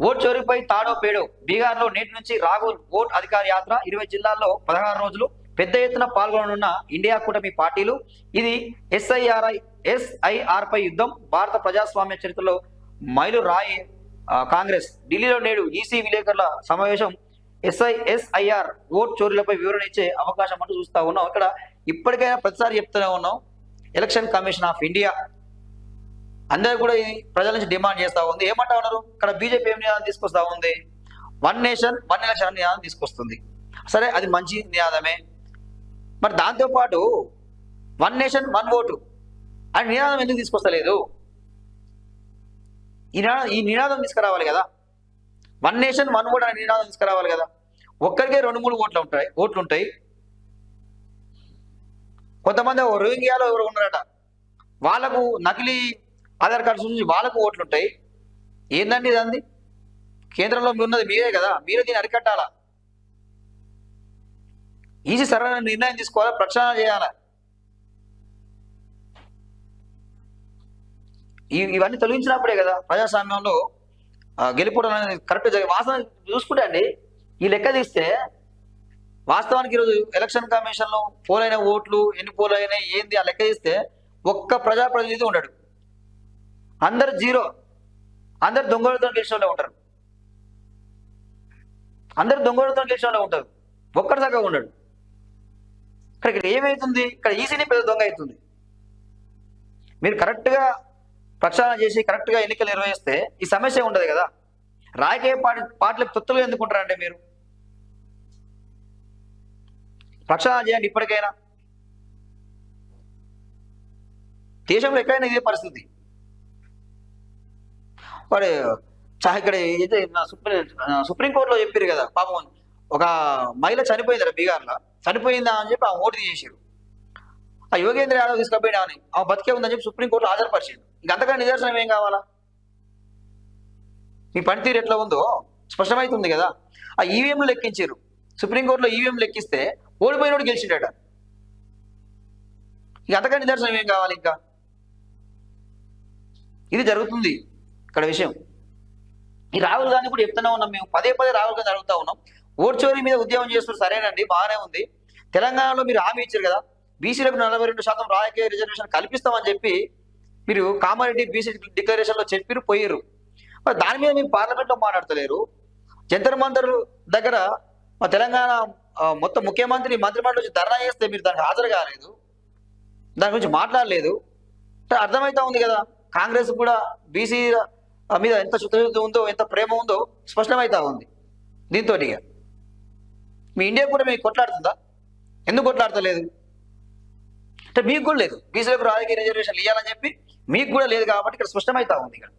Vote చోరీపై తాడో పేడో బీహార్లో నేటి నుంచి రాహుల్ ఓట్ అధికార యాత్ర 20 జిల్లాల్లో 16 రోజులు పెద్ద ఎత్తున పాల్గొననున్న ఇండియా కూటమి పార్టీలు. ఇది ఎస్ఐఆర్ పై యుద్ధం, భారత ప్రజాస్వామ్య చరిత్రలో మైలురాయి. కాంగ్రెస్ ఢిల్లీలో నేడు ఈసీ విలేకరుల సమావేశం. ఎస్ఐఆర్ ఓట్ చోరీలపై వివరణ ఇచ్చే అవకాశం అంటూ చూస్తా ఉన్నాం. ఇక్కడ ఇప్పటికైనా ప్రతిసారి చెప్తూనే ఉన్నాం, ఎలక్షన్ కమిషన్ ఆఫ్ ఇండియా అందరూ కూడా ప్రజల నుంచి డిమాండ్ చేస్తూ ఉంది. ఏమంటా ఉన్నారు? ఇక్కడ బీజేపీ ఏం నినాదం తీసుకొస్తా ఉంది? 1 నేషన్ 1 ఎలక్షన్ నినాదం తీసుకొస్తుంది. సరే, అది మంచి నినాదమే. మరి దాంతోపాటు 1 నేషన్ 1 ఓటు అని నినాదం ఎందుకు తీసుకొస్తలేదు? ఈ నినాదం తీసుకురావాలి కదా. 1 నేషన్ 1 ఓటు అనే నినాదం తీసుకురావాలి కదా. ఒక్కరికే 2-3 ఓట్లు ఉంటాయి. కొంతమంది రోహింగ్యాలో ఎవరు ఉన్నారట, వాళ్ళకు నకిలీ ఆధార్ కార్డ్స్ నుంచి వాళ్ళకు ఓట్లు ఉంటాయి. ఏందండి ఇదండి? కేంద్రంలో ఉన్నది మీరే కదా, మీరే దీన్ని అరికట్టాలా. ఈజీ సరైన నిర్ణయం తీసుకోవాలా, ప్రక్షాళన చేయాలా. ఇవన్నీ తొలగించినప్పుడే కదా ప్రజాస్వామ్యంలో గెలుపుకోవడం అనేది కరెక్ట్ వాసన చూసుకుంటే అండి. ఈ లెక్క తీస్తే వాస్తవానికి ఈరోజు ఎలక్షన్ కమిషన్లో పోలైన ఓట్లు ఎన్ని పోలైనాయి ఏంది ఆ లెక్క తీస్తే ఒక్క ప్రజాప్రతినిధి ఉండడు. అందరు జీరో. అందరు దొంగలతో గెలిచిన వాళ్ళే ఉంటారు. అందరు దొంగలతో గెలిచిన వాళ్ళే ఉంటారు. ఒక్కటి దాకా ఉండడు. ఇక్కడ ఏమవుతుంది? ఇక్కడ ఈసీని పెద్ద దొంగ అవుతుంది. మీరు కరెక్ట్గా ప్రక్షాళన చేసి కరెక్ట్గా ఎన్నికలు నిర్వహిస్తే ఈ సమస్య ఉండదు కదా. రాజకీయ పార్టీలకు తొత్తులుగా ఎందుకుంటారంటే మీరు ప్రక్షాళన చేయండి. ఇప్పటికైనా దేశంలో ఎక్కడైనా ఇదే పరిస్థితి. వాడు ఇక్కడ అయితే సుప్రీంకోర్టులో చెప్పారు కదా, పాపం ఒక మహిళ చనిపోయిందట బీహార్లో. చనిపోయిందా అని చెప్పి ఆ ఓటు తీసేసారు. ఆ యోగేంద్ర యాదవ్ తీసుకుపోయినా అని ఆ బతికే ఉందని చెప్పి సుప్రీంకోర్టులో హాజరుపరిచారు. ఇంకంతకన్నా నిదర్శనం ఏం కావాలా? మీ పనితీరు ఎట్లా ఉందో స్పష్టమవుతుంది కదా. ఆ ఈవీఎంలు లెక్కించారు. సుప్రీంకోర్టులో ఈవీఎం లెక్కిస్తే ఓడిపోయినోడు గెలిచిండట. ఇక అంతకన్నా నిదర్శనం ఏం కావాలి? ఇంకా ఇది జరుగుతుంది ఇక్కడ విషయం. ఈ రాహుల్ గాంధీ కూడా చెప్తూనే ఉన్నాం, మేము పదే రాహుల్ గాంధీ అడుగుతా ఉన్నాం. ఓట్ చోరీ మీద ఉద్యమం చేస్తున్నారు, సరేనండి, బాగానే ఉంది. తెలంగాణలో మీరు హామీ ఇచ్చారు కదా, బీసీలకు 42% రాజకీయ రిజర్వేషన్ కల్పిస్తామని చెప్పి మీరు కామారెడ్డి బీసీ డిక్లరేషన్లో చెప్పిరు, పోయిరు. మరి దాని మీద మీరు పార్లమెంట్లో మాట్లాడతలేరు. జంతర్ మంతర్ దగ్గర మా తెలంగాణ మొత్తం ముఖ్యమంత్రి మంత్రిమండలి వచ్చి ధర్నా చేస్తే మీరు దానికి హాజరు కాలేదు, దాని గురించి మాట్లాడలేదు. అర్థమవుతా ఉంది కదా, కాంగ్రెస్ కూడా బీసీ మీద ఎంత చిత్తశుద్ధి ఉందో, ఎంత ప్రేమ ఉందో స్పష్టమవుతా ఉంది. దీంతో మీ ఇండియా కూడా మీకు కొట్లాడుతుందా? ఎందుకు కొట్లాడతలేదు? అంటే మీకు కూడా లేదు, బీసీలకు రాజకీయ రిజర్వేషన్లు ఇవ్వాలని చెప్పి మీకు కూడా లేదు కాబట్టి ఇక్కడ స్పష్టమవుతా ఉంది. ఇక్కడ